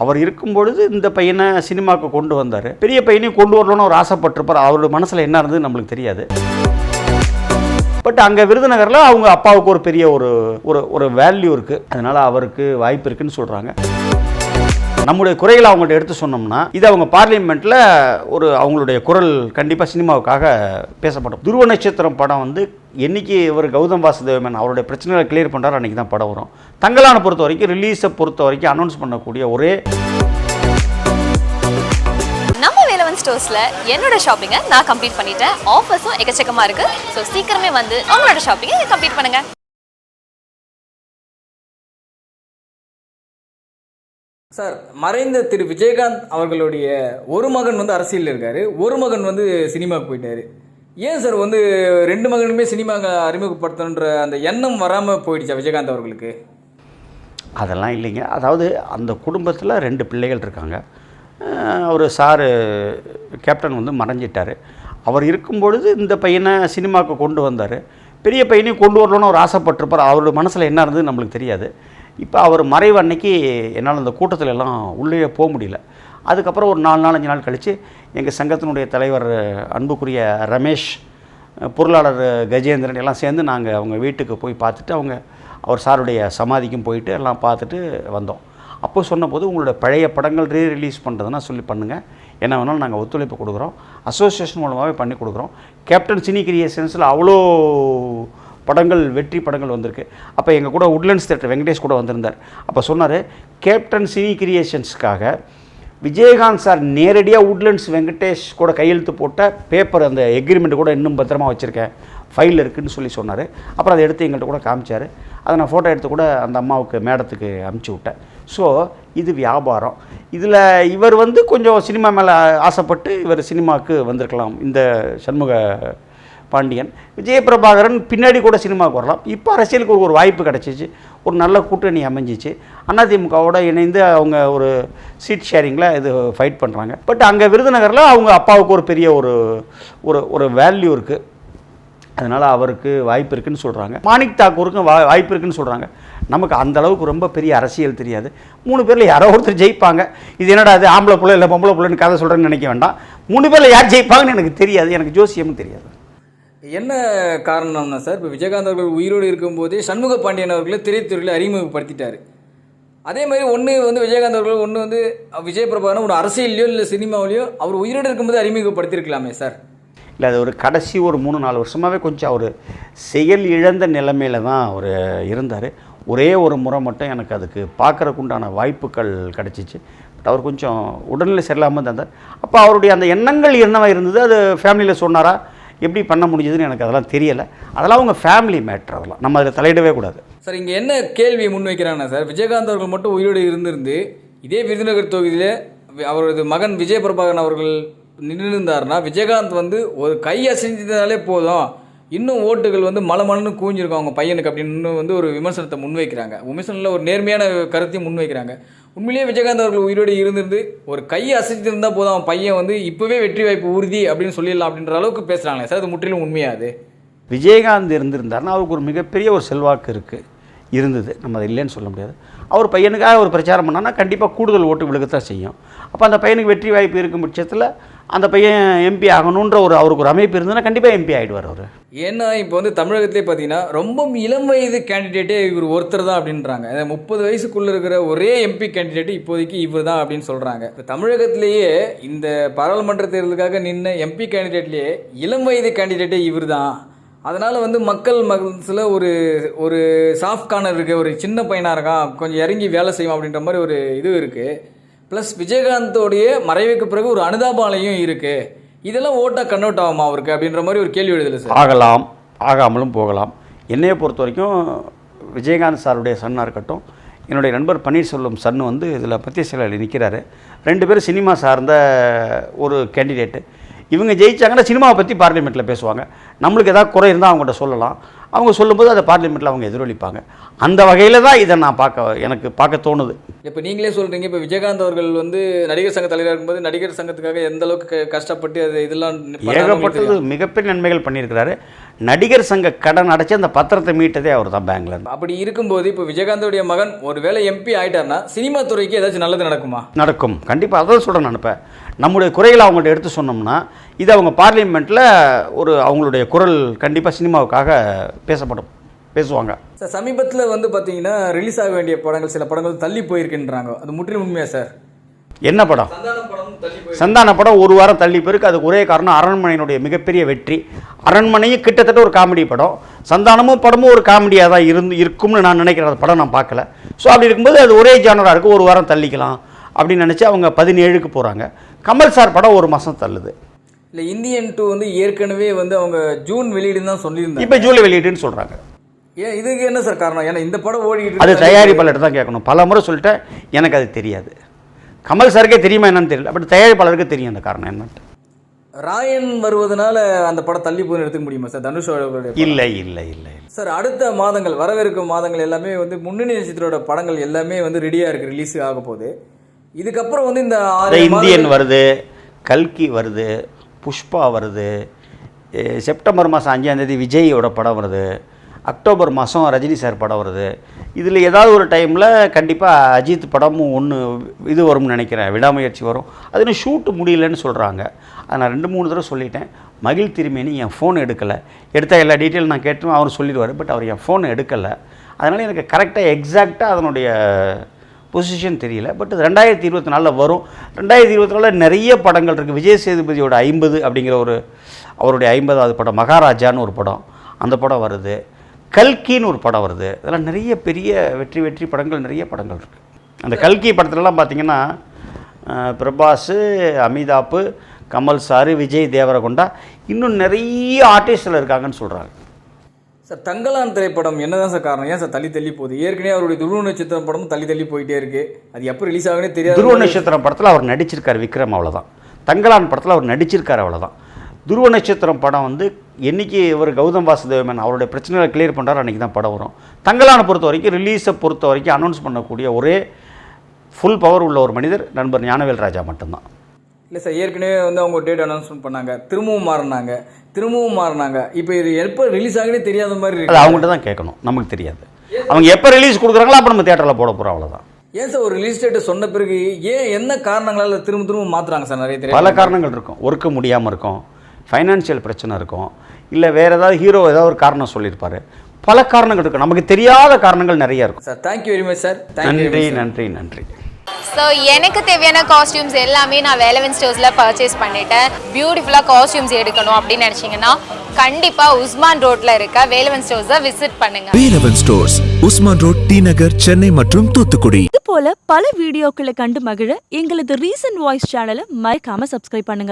அவர் இருக்கும் பொழுது இந்த பையனை சினிமாவுக்கு கொண்டு வந்தார். பெரிய பையனையும் கொண்டு வரணும்னு அவர் ஆசைப்பட்டிருப்பார். அவரோட மனசில் என்ன இருந்தது நம்மளுக்கு தெரியாது. பட் அங்கே விருதுநகரில் அவங்க அப்பாவுக்கு ஒரு பெரிய ஒரு வேல்யூ இருக்குது. அதனால் அவருக்கு வாய்ப்பு இருக்குன்னு சொல்கிறாங்க. நம்முடைய குறைகளை அவங்கள்ட்ட எடுத்து சொன்னோம்னா இது அவங்க பார்லிமெண்ட்டில் அவங்களுடைய குரல் கண்டிப்பாக சினிமாவுக்காக பேசப்படும். துருவ நட்சத்திரம் படம் வந்து என்னைக்கு இவர் கௌதம் வாசுதேவன் அவருடைய பிரச்சனைகளை கிளியர் பண்ணுறாரு அன்றைக்கி தான் படம் வரும். தங்கலானை பொறுத்த வரைக்கும் ரிலீஸை பொறுத்த வரைக்கும் அனௌன்ஸ் பண்ணக்கூடிய ஒரே நம்ம வேலவன் ஸ்டோர்ஸ்ல என்னோட ஷாப்பிங்கை நான் கம்ப்ளீட் பண்ணிட்டேன். ஆஃபர்ஸும் எக்கச்சக்கமாக இருக்குது. ஸோ சீக்கிரமே வந்து உங்களோட ஷாப்பிங்கை கம்ப்ளீட் பண்ணுங்கள். சார், மறைந்த திரு விஜயகாந்த் அவர்களுடைய ஒரு மகன் வந்து அரசியலில் இருக்கார், ஒரு மகன் வந்து சினிமாவுக்கு போயிட்டார். ஏன் சார் வந்து ரெண்டு மகனுமே சினிமாவை அறிமுகப்படுத்தணுன்ற அந்த எண்ணம் வராமல் போயிடுச்சா விஜயகாந்த் அவர்களுக்கு? அதெல்லாம் இல்லைங்க. அதாவது அந்த குடும்பத்தில் 2 பிள்ளைகள் இருக்காங்க. அவர் சாரு கேப்டன் வந்து மறைஞ்சிட்டார். அவர் இருக்கும்பொழுது இந்த பையனை சினிமாவுக்கு கொண்டு வந்தார். பெரிய பையனையும் கொண்டு வரணும்னு அவர் ஆசைப்பட்டிருப்பார். அவரோட மனசில் என்ன இருந்தது நம்மளுக்கு தெரியாது. இப்போ அவர் மறைவு அன்னைக்கு என்னால் அந்த கூட்டத்தில் எல்லாம் உள்ளே போக முடியல. அதுக்கப்புறம் ஒரு 4 நாள் 5 நாள் கழித்து எங்கள் சங்கத்தினுடைய தலைவர் அன்புக்குரிய ரமேஷ், பொருளாளர் கஜேந்திரன் எல்லாம் சேர்ந்து நாங்கள் அவங்க வீட்டுக்கு போய் பார்த்துட்டு அவர் சாருடைய சமாதிக்கும் போயிட்டு எல்லாம் பார்த்துட்டு வந்தோம். அப்போ சொன்னபோது உங்களோட பழைய படங்கள் ரீரிலீஸ் பண்ணுறதுன்னா சொல்லி பண்ணுங்கள், என்ன வேணாலும் நாங்கள் ஒத்துழைப்பு கொடுக்குறோம், அசோசியேஷன் மூலமாகவே பண்ணி கொடுக்குறோம். கேப்டன் சினி கிரியேஷன்ஸில் அவ்வளோ படங்கள் வெற்றி படங்கள் வந்திருக்கு. அப்போ எங்கள் கூட உட்லண்ட்ஸ் தேட்டர் வெங்கடேஷ் கூட வந்திருந்தார். அப்போ சொன்னார், கேப்டன் சினி கிரியேஷன்ஸுக்காக விஜயகாந்த் சார் நேரடியாக உட்லண்ட்ஸ் வெங்கடேஷ் கூட கையெழுத்து போட்ட பேப்பர், அந்த எக்ரிமெண்ட் கூட இன்னும் பத்திரமா வச்சுருக்கேன், ஃபைல் இருக்குதுன்னு சொன்னார். அப்புறம் அதை எடுத்து எங்கள்கிட்ட கூட காமிச்சார். அதை நான் ஃபோட்டோ எடுத்து கூட அந்த அம்மாவுக்கு மேடத்துக்கு அமுச்சு விட்டேன். ஸோ இது வியாபாரம். இதில் இவர் வந்து கொஞ்சம் சினிமா மேலே ஆசைப்பட்டு இவர் சினிமாவுக்கு வந்திருக்கலாம். இந்த சண்முக பாண்டியன், விஜயபிரபாகரன் பின்னாடி கூட சினிமாவுக்கு வரலாம். இப்போ அரசியலுக்கு ஒரு வாய்ப்பு கிடச்சிச்சு, ஒரு நல்ல கூட்டணி அமைஞ்சிச்சு. அதிமுகவோட இணைந்து அவங்க ஒரு சீட் ஷேரிங்கில் இது ஃபைட் பண்ணுறாங்க. பட் அங்கே விருதுநகரில் அவங்க அப்பாவுக்கு ஒரு பெரிய ஒரு வேல்யூ இருக்குது. அதனால் அவருக்கு வாய்ப்பு இருக்குதுன்னு சொல்கிறாங்க. மாணிக் தாக்கூருக்கும் வாய்ப்பு இருக்குதுன்னு சொல்கிறாங்க. நமக்கு அந்த அளவுக்கு ரொம்ப பெரிய அரசியல் தெரியாது. 3 பேரில் யாரோ ஒருத்தர் ஜெயிப்பாங்க. இது என்னடா அது ஆம்பளை பிள்ளை இல்லை பொம்பளை பிள்ளைன்னு கதை சொல்கிறேன்னு நினைக்க வேண்டாம். 3 பேரில் யார் ஜெயிப்பாங்கன்னு எனக்கு தெரியாது. எனக்கு ஜோசியமும் தெரியாது. என்ன காரணம்னா சார், இப்போ விஜயகாந்த் அவர்கள் உயிரோடு இருக்கும்போதே சண்முக பாண்டியன் அவர்களை திரைத்துறையில் அறிமுகப்படுத்திட்டார். அதே மாதிரி ஒன்று வந்து விஜயகாந்த் அவர்கள் ஒன்று வந்து விஜயபிரபாகரன் ஒரு அரசியல்லையோ இல்லை சினிமாவிலையோ அவர் உயிரோடு இருக்கும்போது அறிமுகப்படுத்தியிருக்கலாமே சார். இல்லை, அது ஒரு கடைசி ஒரு 3-4 வருஷமாகவே கொஞ்சம் அவர் செயல் இழந்த நிலைமையில் தான் அவர் இருந்தார். ஒரே ஒரு முறை மட்டும் எனக்கு அதுக்கு பார்க்குறக்கு உண்டான வாய்ப்புகள் கிடச்சிச்சு. பட் அவர் கொஞ்சம் உடல்நிலை சரியில்லாமல் இருந்தார். அப்போ அவருடைய அந்த எண்ணங்கள் என்னவா இருந்தது, அது ஃபேமிலியில் சொன்னாரா, எப்படி பண்ண முடிஞ்சதுன்னு எனக்கு அதெல்லாம் தெரியலை. அதெல்லாம் அவங்க ஃபேமிலி மேட்ரு, அதெல்லாம் நம்ம அதில் தலையிடவே கூடாது. சார், இங்கே என்ன கேள்வி முன்வைக்கிறாங்கன்னா சார், விஜயகாந்த் அவர்கள் மட்டும் உயிரோடு இருந்திருந்து இதே விருதுநகர் தொகுதியில் அவரது மகன் விஜயபிரபாகரன் அவர்கள் நின்று இருந்தார்னா விஜயகாந்த் வந்து ஒரு கை அசைஞ்சதுனாலே போதும், இன்னும் ஓட்டுகள் வந்து மலமலன்னு கூஞ்சிருக்கும் அவங்க பையனுக்கு அப்படின்னு வந்து ஒரு விமர்சனத்தை முன்வைக்கிறாங்க. விமர்சனத்தில் ஒரு நேர்மையான கருத்தையும் முன்வைக்கிறாங்க. உண்மையிலேயே விஜயகாந்த் அவர்கள் உயிரோடு இருந்திருந்து ஒரு கையை அசைத்திருந்தால் போதும், அவன் பையன் வந்து இப்போவே வெற்றி வாய்ப்பு உறுதி அப்படின்னு சொல்லிடலாம் அப்படின்ற அளவுக்கு பேசுகிறாங்களே சார், அது முற்றிலும் உண்மையாது? விஜயகாந்த் இருந்திருந்தாருன்னா அவருக்கு ஒரு மிகப்பெரிய ஒரு செல்வாக்கு இருந்தது, நம்ம அதை இல்லைன்னு சொல்ல முடியாது. அவர் பையனுக்காக ஒரு பிரச்சாரம் பண்ணான்னா கண்டிப்பாக கூடுதல் ஓட்டு விழுகத்தான் செய்யும். அப்போ அந்த பையனுக்கு வெற்றி வாய்ப்பு இருக்கும் பட்சத்தில் அந்த பையன் எம்பி ஆகணுன்ற அவருக்கு ஒரு அமைப்பு இருந்ததுன்னா கண்டிப்பாக எம்பி ஆகிடுவார் அவர். ஏன்னா இப்போ வந்து தமிழகத்திலே பார்த்தீங்கன்னா ரொம்ப இளம் வயது கேண்டிடேட்டே இவர் ஒருத்தர் தான் அப்படின்றாங்க. 30 வயசுக்குள்ளே இருக்கிற ஒரே எம்பி கேண்டிடேட் இப்போதைக்கு இவர் தான் அப்படின்னு சொல்கிறாங்க. இப்போ தமிழகத்திலேயே இந்த பாராளுமன்ற தேர்தலுக்காக நின்ன எம்பி கேண்டிடேட்லேயே இளம் வயது கேண்டிடேட்டே இவர் தான். அதனால் வந்து மக்கள் மனசில் ஒரு சாஃப்ட் கார்னர் இருக்குது, ஒரு சின்ன பையனாக இருக்கான், கொஞ்சம் இறங்கி வேலை செய்வோம் அப்படின்ற மாதிரி ஒரு இது இருக்குது. ப்ளஸ் விஜயகாந்தோடைய மறைவுக்கு பிறகு ஒரு அனுதாபாலையும் இருக்குது. இதெல்லாம் ஓட்டாக கன்வெர்ட் ஆகுமா அவருக்கு அப்படின்ற மாதிரி ஒரு கேள்வி எழுதலை சார்? ஆகலாம், ஆகாமலும் போகலாம். என்னையை பொறுத்த வரைக்கும் விஜயகாந்த் சாருடைய சன்னாக இருக்கட்டும், என்னுடைய நண்பர் பன்னீர்செல்வம் சன்னு வந்து இதில் பத்திய செயலில் நிற்கிறாரு. 2 பேரும் சினிமா சார்ந்த ஒரு கேண்டிடேட்டு. இவங்க ஜெயிச்சாங்கன்னா சினிமாவை பற்றி பார்லிமெண்ட்டில் பேசுவாங்க. நம்மளுக்கு ஏதாவது குறை இருந்தால் அவங்கள்ட்ட சொல்லலாம். அவங்க சொல்லும்போது அதை பார்லிமெண்ட்டில் அவங்க எதிரொலிப்பாங்க. அந்த வகையில் தான் இதை நான் எனக்கு பார்க்க தோணுது. இப்போ நீங்களே சொல்கிறீங்க, இப்போ விஜயகாந்த் அவர்கள் வந்து நடிகர் சங்க தலைவராக இருக்கும்போது நடிகர் சங்கத்துக்காக எந்த அளவுக்கு கஷ்டப்பட்டு அது இதெல்லாம் ஏகப்பட்டது மிகப்பெரிய நன்மைகள் பண்ணியிருக்கிறாரு. நடிகர் சங்க கடன் அடைச்சி அந்த பத்திரத்தை மீட்டதே அவர் தான் பேங்க்ல இருந்து. அப்படி இருக்கும்போது இப்போ விஜயகாந்தோடைய மகன் ஒருவேளை எம்பி ஆயிட்டார்னா சினிமா துறைக்கு ஏதாச்சும் நல்லது நடக்குமா? நடக்கும், கண்டிப்பாக. அதான் சொல்கிறேன் நான். இப்போ நம்முடைய குறைகளை அவங்கள்ட்ட எடுத்து சொன்னோம்னா இது அவங்க பார்லிமெண்ட்டில் அவங்களுடைய குரல் கண்டிப்பாக சினிமாவுக்காக பேசுவாங்க. சார் சமீபத்தில் வந்து பார்த்தீங்கன்னா ரிலீஸ் ஆக வேண்டிய படங்கள் சில படங்கள் தள்ளி போயிருக்குன்றாங்க, அது முற்றிலும் உண்மையா சார்? என்ன படம்? சந்தான படம் ஒரு வாரம் தள்ளி போயிருக்கு. அதுக்கு ஒரே காரணம் அரண்மனையினுடைய மிகப்பெரிய வெற்றி. அரண்மனையும் கிட்டத்தட்ட ஒரு காமெடி படம், சந்தானமும் படமும் ஒரு காமெடியாக தான் இருக்கும்னு நான் நினைக்கிறேன். அந்த படம் நான் பார்க்கல. ஸோ அப்படி இருக்கும்போது அது ஒரே ஜானராக இருக்குது, ஒரு வாரம் தள்ளிக்கலாம் அப்படின்னு நினச்சி அவங்க 17க்கு போகிறாங்க. கமல் சார் படம் ஒரு மாதம் தள்ளுது. இல்லை இந்தியன் 2 வந்து ஏற்கனவே வந்து அவங்க ஜூன் வெளியீடுன்னு தான் சொல்லியிருந்தாங்க, இப்போ ஜூலை வெளியீடுன்னு சொல்கிறாங்க. ஏன் இதுக்கு என்ன சார் காரணம்? ஏன்னா இந்த படம் ஓடிக்கிட்டு அது தயாரிப்பாளர்கிட்ட தான் கேட்கணும். பல முறை சொல்லிட்டேன், எனக்கு அது தெரியாது. கமல் சாருக்கே தெரியுமா என்னன்னு தெரியல, பட் தயாரிப்பாளருக்கு தெரியும் அந்த காரணம் என்னன்ட்டு. ராயன் வருவதனால அந்த படம் தள்ளி போய் எடுத்துக்க முடியுமா சார் தனுஷ் அவர்களுடைய? இல்லை இல்லை இல்லை சார் அடுத்த மாதங்கள் வரவிருக்கும் மாதங்கள் எல்லாமே வந்து முன்னணி நட்சத்திரோட படங்கள் எல்லாமே வந்து ரெடியாக இருக்குது, ரிலீஸ் ஆக போகுது. இதுக்கப்புறம் வந்து இந்த இந்தியன் வருது, கல்கி வருது, புஷ்பா வருது, செப்டம்பர் மாதம் 5ஆம் தேதி விஜயோட படம் வருது, அக்டோபர் மாதம் ரஜினி சார் படம் வருது. இதில் ஏதாவது ஒரு டைமில் கண்டிப்பாக அஜித் படமும் ஒன்று இது வரும்னு நினைக்கிறேன், விடாமுயற்சி வரும். அது இன்னும் ஷூட்டு முடியலன்னு சொல்கிறாங்க. அதை நான் 2-3 தடவை சொல்லிட்டேன். மகிழ் திருமேனி என் ஃபோன் எடுக்கலை. எடுத்த எல்லா டீட்டெயில் நான் கேட்டுமே அவர் சொல்லிடுவார், பட் அவர் என் ஃபோன் எடுக்கலை. அதனால் எனக்கு கரெக்டாக எக்ஸாக்டாக அதனுடைய பொசிஷன் தெரியல. பட் 2024 வரும். 2024 நிறைய படங்கள் இருக்குது. விஜய் சேதுபதியோட 50 அப்படிங்கிற அவருடைய 50வது படம், மகாராஜான்னு ஒரு படம், அந்த படம் வருது. கல்கின்னு ஒரு படம் வருது. இதெல்லாம் நிறைய பெரிய வெற்றி படங்கள், நிறைய படங்கள் இருக்குது. அந்த கல்கி படத்துலலாம் பார்த்திங்கன்னா பிரபாஸ், அமிதாப், கமல் சார், விஜய் தேவரகொண்டா, இன்னும் நிறைய ஆர்டிஸ்டில் இருக்காங்கன்னு சொல்கிறாங்க. சார் தங்கலான் திரைப்படம் என்னதான் சார் காரணம்? ஏன் சார் தள்ளி போகுது? ஏற்கனவே அவருடைய துருவ நட்சத்திரம் படமும் தள்ளி போயிட்டே இருக்குது. அது எப்போ ரிலீஸ் ஆகுனே தெரியாது. துருவ நட்சத்திரம் படத்தில் அவர் நடிச்சிருக்கார் விக்ரம், அவ்வளோதான். தங்கலான் படத்தில் அவர் நடிச்சிருக்கார், அவ்வளோதான். துருவ நட்சத்திரம் படம் வந்து என்றைக்கு இவர் கௌதம் வாசுதேவன் அவருடைய பிரச்சனைகளை கிளியர் பண்ணுறாரு அன்றைக்கி தான் படம் வரும். தங்கலானை பொறுத்த வரைக்கும், ரிலீஸை பொறுத்த வரைக்கும் அனௌன்ஸ் பண்ணக்கூடிய ஒரே ஃபுல் பவர் உள்ள ஒரு மனிதர் நண்பர் ஞானவேல் ராஜா மட்டும்தான். இல்லை சார் ஏற்கனவே வந்து அவங்க டேட் அனௌன்ஸ்மெண்ட் பண்ணாங்க, திரும்பவும் மாறினாங்க. இப்போ இது எப்போ ரிலீஸ் ஆகுனே தெரியாத மாதிரி இருக்குது. அது அவங்கள்ட்ட தான் கேட்கணும், நமக்கு தெரியாது. அவங்க எப்போ ரிலீஸ் கொடுக்குறாங்களோ அப்போ நம்ம தியேட்டரில் போட போகிறோம், அவ்வளோதான். ஏன் சார் ஒரு ரிலீஸ் டேட்டை சொன்ன பிறகு என்ன காரணங்களால் திரும்ப மாற்றுறாங்க சார்? நிறைய பல காரணங்கள் இருக்கும். ஒர்க்கு முடியாமல் இருக்கும், ஃபைனான்ஷியல் பிரச்சனை இருக்கும், இல்லை வேறு ஏதாவது ஹீரோ ஏதாவது ஒரு காரணம் சொல்லியிருப்பார். பல காரணங்கள் இருக்கும், நமக்கு தெரியாத காரணங்கள் நிறைய இருக்கும். Sir thank you very much sir. நன்றி. ஸோ எனக்கு தேவையான காஸ்டியூம்ஸ் எல்லாமே நான் வேலவன் ஸ்டோர்ஸில் பர்ச்சேஸ் பண்ணிட்டேன். பியூட்டிஃபுல்லாக காஸ்டியூம்ஸ் எடுக்கணும் அப்படின்னு நினச்சிங்கன்னா கண்டிப்பாக உஸ்மான் ரோட்டில் இருக்க வேலவன் ஸ்டோர்ஸை விசிட் பண்ணுங்கள். வேலவன் ஸ்டோர்ஸ், உஸ்மான் ரோட், டி நகர், சென்னை மற்றும் தூத்துக்குடி. இது போல பல வீடியோக்களை கண்டு மகிழ எங்களது ரீசன்ட் வாய்ஸ் சேனலை மறக்காம சப்ஸ்கிரைப் பண்ணுங்க.